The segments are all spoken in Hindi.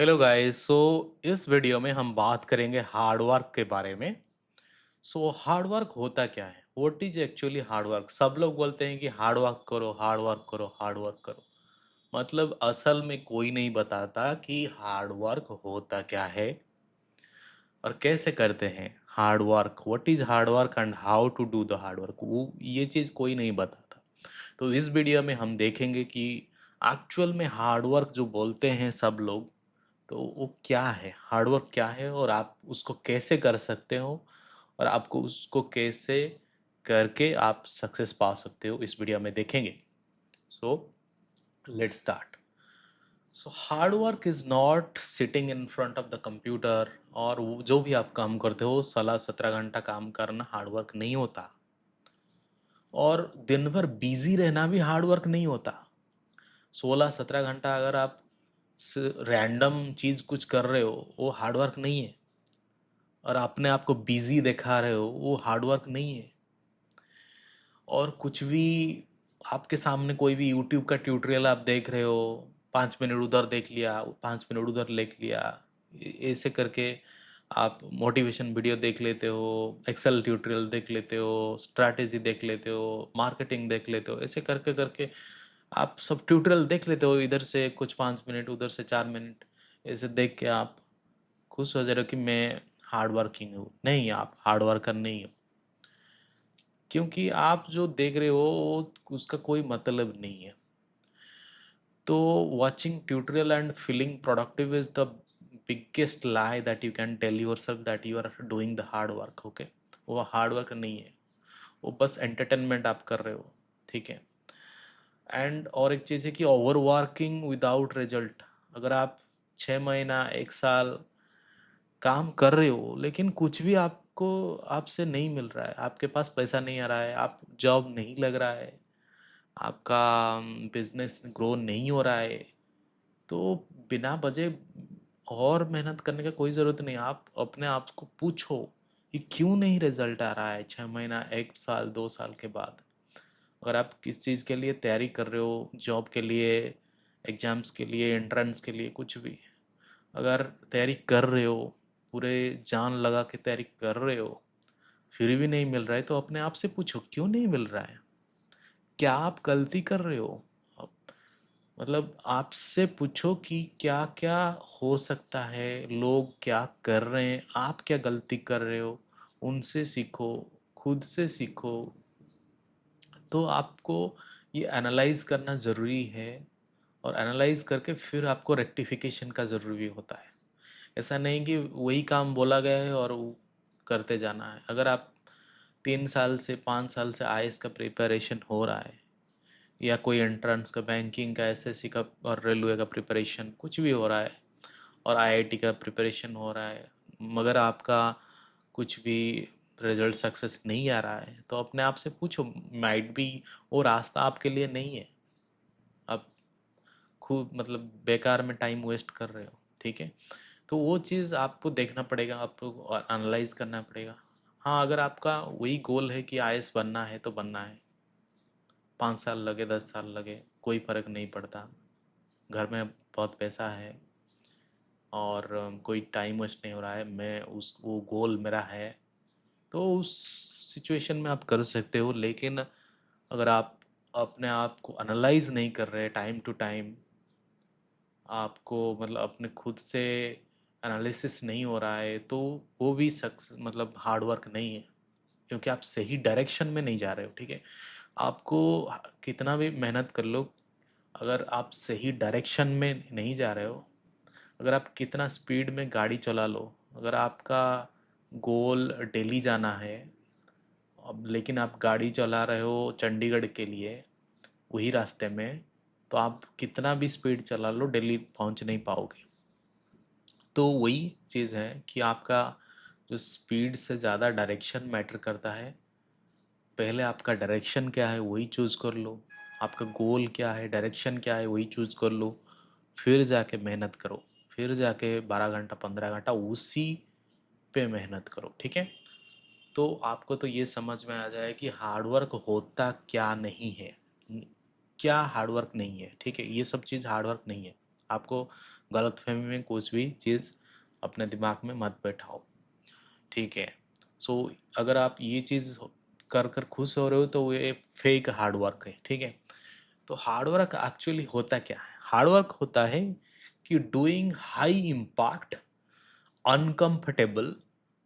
Hello guys. इस वीडियो में हम बात करेंगे हार्ड वर्क के बारे में। हार्ड वर्क होता क्या है? What is actually hard work? सब लोग बोलते हैं कि हार्ड वर्क करो, हार्ड वर्क करो, हार्ड वर्क करो। मतलब असल में कोई नहीं बताता कि हार्ड वर्क होता क्या है और कैसे करते हैं hard work. What is hard work and how to do the hard work, वो ये चीज़ कोई नहीं बताता। तो इस वीडियो में हम देखेंगे कि एक्चुअल में हार्ड वर्क जो बोलते हैं सब लोग, तो वो क्या है, हार्डवर्क क्या है और आप उसको कैसे कर सकते हो और आपको उसको कैसे करके आप सक्सेस पा सकते हो, इस वीडियो में देखेंगे। So let's start. Hard work is not sitting in front of the computer, और जो भी आप काम करते हो 16-17 घंटा काम करना हार्ड वर्क नहीं होता। और दिन भर बिजी रहना भी हार्ड वर्क नहीं होता। 16-17 घंटा अगर आप रैंडम चीज़ कुछ कर रहे हो वो हार्ड वर्क नहीं है। और अपने आप को बिजी दिखा रहे हो वो हार्ड वर्क नहीं है। और कुछ भी आपके सामने कोई भी यूट्यूब का ट्यूटोरियल आप देख रहे हो, 5 मिनट उधर देख लिया, 5 मिनट उधर देख लिया, ऐसे करके आप मोटिवेशन वीडियो देख लेते हो, एक्सेल ट्यूटोरियल देख लेते हो, स्ट्रैटेजी देख लेते हो, मार्केटिंग देख लेते हो, ऐसे करके करके आप सब ट्यूटोरियल देख लेते हो। इधर से कुछ 5 मिनट, उधर से 4 मिनट, ऐसे देख के आप खुश हो जा रहे हो कि मैं हार्ड वर्किंग हूँ। नहीं, आप हार्ड वर्कर नहीं हो, क्योंकि आप जो देख रहे हो उसका कोई मतलब नहीं है। तो watching tutorial and feeling productive is the biggest lie that you can tell yourself that you are doing the hard work. Okay, वो हार्ड वर्क नहीं है, वो बस एंटरटेनमेंट आप कर रहे हो। ठीक है। एंड और एक चीज़ है कि ओवर वर्किंग विदाउट रिजल्ट। अगर आप 6 महीना, 1 साल काम कर रहे हो लेकिन कुछ भी आपको आपसे नहीं मिल रहा है, आपके पास पैसा नहीं आ रहा है, आप जॉब नहीं लग रहा है, आपका बिजनेस ग्रो नहीं हो रहा है, तो बिना वजह और मेहनत करने का कोई ज़रूरत नहीं। आप अपने आप को पूछो कि क्यों नहीं रिजल्ट आ रहा है 6 महीना, 1 साल, 2 साल के बाद। अगर आप किस चीज़ के लिए तैयारी कर रहे हो, जॉब के लिए, एग्जाम्स के लिए, एंट्रेंस के लिए, कुछ भी अगर तैयारी कर रहे हो, पूरे जान लगा के तैयारी कर रहे हो, फिर भी नहीं मिल रहा है, तो अपने आप से पूछो क्यों नहीं मिल रहा है, क्या आप गलती कर रहे हो। आप- मतलब आपसे पूछो कि क्या क्या हो सकता है, लोग क्या कर रहे हैं, आप क्या गलती कर रहे हो, उनसे सीखो, खुद से सीखो। तो आपको ये एनालाइज करना ज़रूरी है, और एनालाइज करके फिर आपको रेक्टिफिकेशन का ज़रूरी होता है। ऐसा नहीं कि वही काम बोला गया है और वो करते जाना है। अगर आप 3 साल से 5 साल से आईएएस का प्रिपरेशन हो रहा है, या कोई एंट्रेंस का, बैंकिंग का, एसएससी का और रेलवे का प्रिपरेशन कुछ भी हो रहा है, और आईआईटी का प्रिपरेशन हो रहा है, मगर आपका कुछ भी रिजल्ट सक्सेस नहीं आ रहा है, तो अपने आप से पूछो, माइट बी वो रास्ता आपके लिए नहीं है। आप खूब मतलब बेकार में टाइम वेस्ट कर रहे हो। ठीक है। तो वो चीज़ आपको देखना पड़ेगा, आपको एनालाइज करना पड़ेगा। हाँ, अगर आपका वही गोल है कि आईएएस बनना है तो बनना है, 5 साल लगे, 10 साल लगे, कोई फर्क नहीं पड़ता। घर में बहुत पैसा है और कोई टाइम वेस्ट नहीं हो रहा है, मैं उस वो गोल मेरा है, तो उस सिचुएशन में आप कर सकते हो। लेकिन अगर आप अपने आप को एनालाइज नहीं कर रहे टाइम टू टाइम, आपको मतलब अपने खुद से एनालिसिस नहीं हो रहा है, तो वो भी सक्स मतलब हार्ड वर्क नहीं है, क्योंकि आप सही डायरेक्शन में नहीं जा रहे हो। ठीक है। आपको कितना भी मेहनत कर लो, अगर आप सही डायरेक्शन में नहीं जा रहे हो, अगर आप कितना स्पीड में गाड़ी चला लो, अगर आपका गोल दिल्ली जाना है, अब लेकिन आप गाड़ी चला रहे हो चंडीगढ़ के लिए वही रास्ते में, तो आप कितना भी स्पीड चला लो दिल्ली पहुंच नहीं पाओगे। तो वही चीज़ है कि आपका जो स्पीड से ज़्यादा डायरेक्शन मैटर करता है। पहले आपका डायरेक्शन क्या है वही चूज़ कर लो, आपका गोल क्या है, डायरेक्शन क्या है वही चूज़ कर लो, फिर जाके मेहनत करो, फिर जाके 12 घंटा 15 घंटा उसी पे मेहनत करो। ठीक है। तो आपको तो ये समझ में आ जाए कि हार्डवर्क होता क्या नहीं है, क्या हार्डवर्क नहीं है। ठीक है, ये सब चीज़ हार्डवर्क नहीं है। आपको गलतफहमी में कुछ भी चीज़ अपने दिमाग में मत बैठाओ, ठीक है। सो अगर आप ये चीज़ कर कर खुश हो रहे हो तो ये फेक हार्ड वर्क है, ठीक है। तो हार्ड वर्क एक्चुअली होता क्या है? हार्ड वर्क होता है कि doing high impact, uncomfortable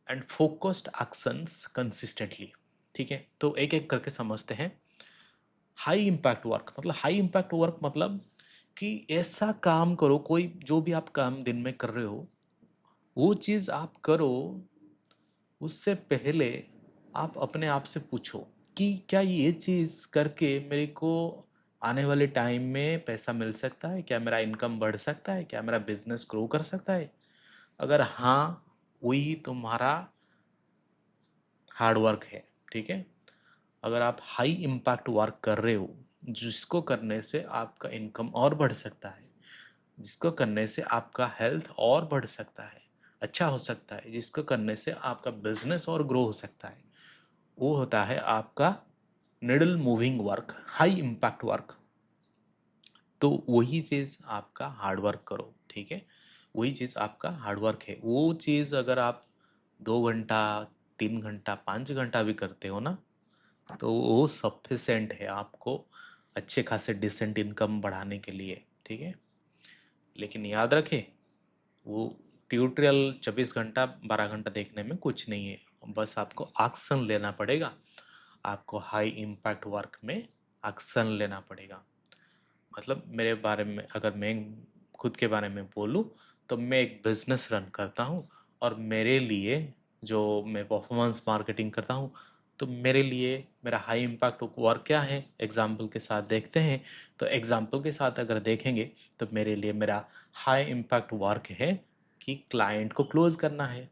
and focused actions consistently, ठीक है। तो एक एक करके समझते हैं। हाई इम्पैक्ट वर्क मतलब, हाई इम्पैक्ट वर्क मतलब कि ऐसा काम करो, कोई जो भी आप काम दिन में कर रहे हो वो चीज़ आप करो, उससे पहले आप अपने आप से पूछो कि क्या ये चीज़ करके मेरे को आने वाले टाइम में पैसा मिल सकता है, क्या मेरा इनकम बढ़ सकता है, क्या मेरा बिजनेस ग्रो कर सकता है। अगर हाँ, वही तुम्हारा हार्ड वर्क है, ठीक है। अगर आप हाई इम्पैक्ट वर्क कर रहे हो जिसको करने से आपका इनकम और बढ़ सकता है, जिसको करने से आपका हेल्थ और बढ़ सकता है, अच्छा हो सकता है, जिसको करने से आपका बिजनेस और ग्रो हो सकता है, वो होता है आपका needle moving work, high impact work. तो वही चीज़ आपका हार्ड वर्क करो, ठीक है। वही चीज़ आपका हार्ड वर्क है। वो चीज़ अगर आप 2 घंटा, 3 घंटा, 5 घंटा भी करते हो ना, तो वो सफिशेंट है आपको अच्छे खासे डिसेंट इनकम बढ़ाने के लिए, ठीक है। लेकिन याद रखें, वो ट्यूटोरियल 24 घंटा 12 घंटा देखने में कुछ नहीं है, बस आपको एक्शन लेना पड़ेगा। आपको हाई इम्पैक्ट वर्क में एक्शन लेना पड़ेगा। मतलब मेरे बारे में अगर मैं खुद के बारे में बोलूँ तो मैं एक बिजनेस रन करता हूँ, और मेरे लिए जो मैं परफॉर्मेंस मार्केटिंग करता हूँ, तो मेरे लिए मेरा हाई इम्पैक्ट वर्क क्या है एग्जाम्पल के साथ देखते हैं। तो एग्जाम्पल के साथ अगर देखेंगे तो मेरे लिए मेरा हाई इम्पैक्ट वर्क है कि क्लाइंट को क्लोज करना है,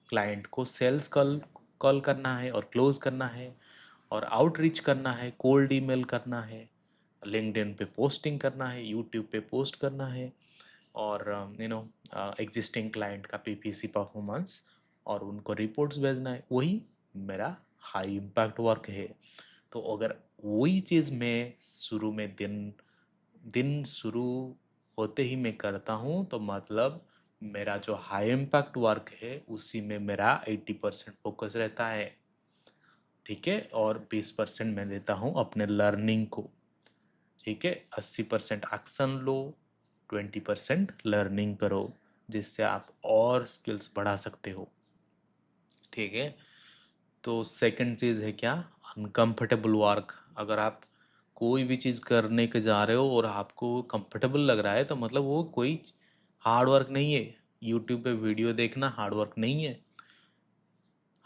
क्लाइंट को सेल्स कॉल कॉल करना है और क्लोज करना है, और आउटरीच करना है, कोल्ड ईमेल करना है, लिंक्डइन पे पोस्टिंग करना है, यूट्यूब पे पोस्ट करना है, और एग्जिस्टिंग क्लाइंट का पीपीसी परफॉर्मेंस और उनको रिपोर्ट्स भेजना है। वही मेरा हाई इम्पैक्ट वर्क है। तो अगर वही चीज़ मैं शुरू में दिन दिन शुरू होते ही मैं करता हूँ, तो मतलब मेरा जो हाई इम्पैक्ट वर्क है उसी में मेरा 80% फोकस रहता है, ठीक है। और 20% मैं देता हूँ अपने लर्निंग को, ठीक है। 80% एक्शन लो, 20% लर्निंग करो, जिससे आप और स्किल्स बढ़ा सकते हो, ठीक है। तो सेकंड चीज़ है क्या? Uncomfortable work. अगर आप कोई भी चीज़ करने के जा रहे हो और आपको कंफर्टेबल लग रहा है, तो मतलब वो कोई हार्ड वर्क नहीं है। यूट्यूब पे वीडियो देखना हार्ड वर्क नहीं है।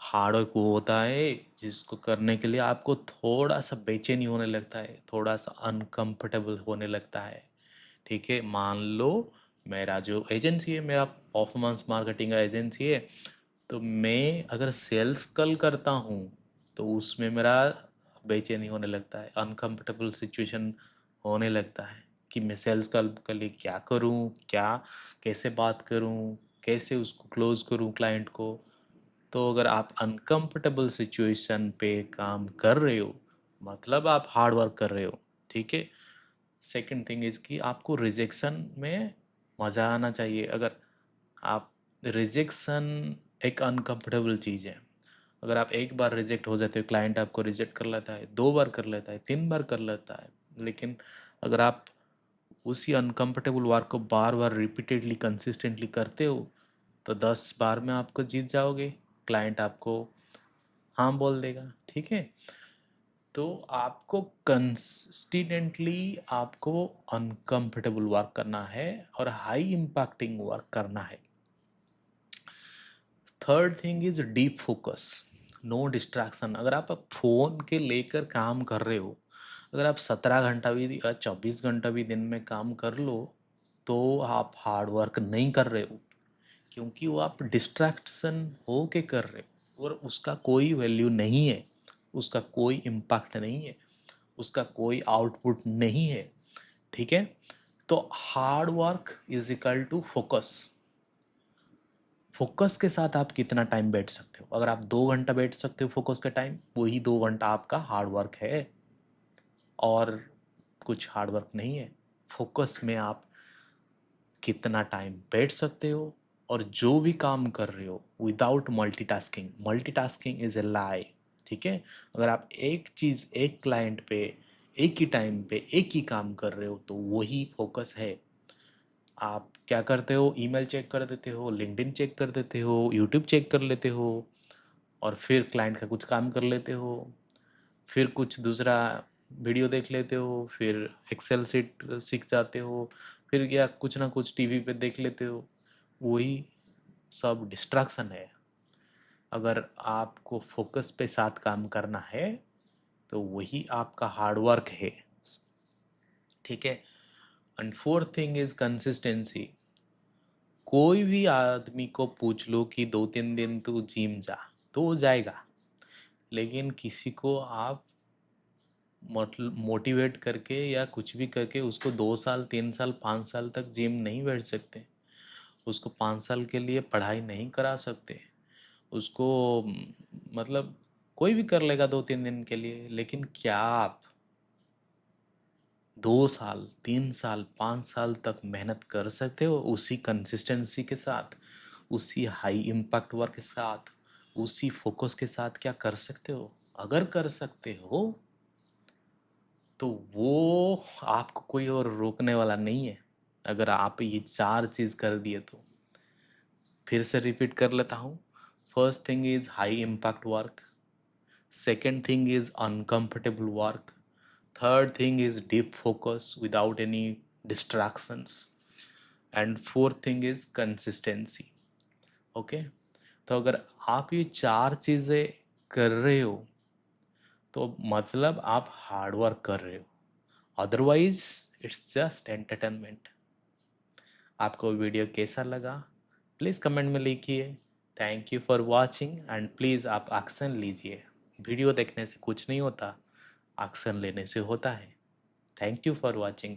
हार्ड वर्क वो होता है जिसको करने के लिए आपको थोड़ा सा बेचैनी होने लगता है, थोड़ा सा अनकंफर्टेबल होने लगता है, ठीक है। मान लो मेरा जो एजेंसी है, मेरा परफॉर्मेंस मार्केटिंग का एजेंसी है, तो मैं अगर सेल्स कल करता हूँ तो उसमें मेरा बेचैनी होने लगता है, अनकंफर्टेबल सिचुएशन होने लगता है कि मैं सेल्स कल के लिए क्या करूँ, क्या कैसे बात करूँ, कैसे उसको क्लोज करूँ क्लाइंट को। तो अगर आप अनकंफर्टेबल सिचुएशन पे काम कर रहे हो, मतलब आप हार्ड वर्क कर रहे हो, ठीक है। सेकंड थिंग इज कि आपको रिजेक्शन में मज़ा आना चाहिए। अगर आप रिजेक्शन एक अनकंफर्टेबल चीज़ है। अगर आप एक बार रिजेक्ट हो जाते हो, क्लाइंट आपको रिजेक्ट कर लेता है, 2 बार कर लेता है, 3 बार कर लेता है, लेकिन अगर आप उसी अनकंफर्टेबल वर्क को बार बार रिपीटेडली कंसिस्टेंटली करते हो, तो 10 बार में आपको जीत जाओगे, क्लाइंट आपको हाँ बोल देगा, ठीक है। तो आपको कंसिस्टेंटली आपको अनकंफर्टेबल वर्क करना है और हाई इम्पैक्टिंग वर्क करना है। Third thing is deep focus, no distraction. अगर आप फोन के लेकर काम कर रहे हो, अगर आप 17 घंटा भी 24 घंटा भी दिन में काम कर लो, तो आप हार्ड वर्क नहीं कर रहे हो, क्योंकि वो आप डिस्ट्रैक्शन हो के कर रहे हो और उसका कोई वैल्यू नहीं है, उसका कोई इम्पैक्ट नहीं है, उसका कोई आउटपुट नहीं है, ठीक है। तो hard work is equal to focus. Focus के साथ आप कितना टाइम बैठ सकते हो? अगर आप 2 घंटा बैठ सकते हो फोकस का टाइम, वही 2 घंटा आपका हार्ड वर्क है, और कुछ हार्ड वर्क नहीं है। फोकस में आप कितना टाइम बैठ सकते हो, और जो भी काम कर रहे हो without multitasking. Multitasking is a lie, ठीक है। अगर आप एक चीज़ एक क्लाइंट पे एक ही टाइम पे एक ही काम कर रहे हो तो वही फोकस है। आप क्या करते हो, ईमेल चेक कर देते हो, लिंक्डइन चेक कर देते हो, यूट्यूब चेक कर लेते हो, और फिर क्लाइंट का कुछ काम कर लेते हो, फिर कुछ दूसरा वीडियो देख लेते हो, फिर एक्सेल सीट सीख जाते हो, फिर या कुछ ना कुछ टीवी पे देख लेते हो। वही सब डिस्ट्रैक्शन है। अगर आपको फोकस पे साथ काम करना है तो वही आपका हार्डवर्क है, ठीक है। And fourth thing is consistency. कोई भी आदमी को पूछ लो कि 2-3 दिन तू जिम जा, तो वो जाएगा। लेकिन किसी को आप मतलब मोटिवेट करके या कुछ भी करके उसको 2 साल 3 साल 5 साल तक जिम नहीं बैठ सकते। उसको 5 साल के लिए पढ़ाई नहीं करा सकते। उसको मतलब कोई भी कर लेगा 2-3 दिन के लिए, लेकिन क्या आप 2 साल 3 साल 5 साल तक मेहनत कर सकते हो उसी कंसिस्टेंसी के साथ, उसी हाई इम्पैक्ट वर्क के साथ, उसी फोकस के साथ? क्या कर सकते हो? अगर कर सकते हो तो वो आपको कोई और रोकने वाला नहीं है। अगर आप ये 4 चीज़ कर दिए तो, फिर से रिपीट कर लेता हूँ। First thing is high impact work, second thing is uncomfortable work, third thing is deep focus without any distractions, and fourth thing is consistency. Okay, तो अगर आप ये 4 चीज़ें कर रहे हो तो मतलब आप हार्ड वर्क कर रहे हो, अदरवाइज इट्स जस्ट एंटरटेनमेंट। आपको वीडियो कैसा लगा प्लीज़ कमेंट में लिखिए। Thank you for watching and please आप एक्शन लीजिए। वीडियो देखने से कुछ नहीं होता, एक्शन लेने से होता है। Thank you for watching.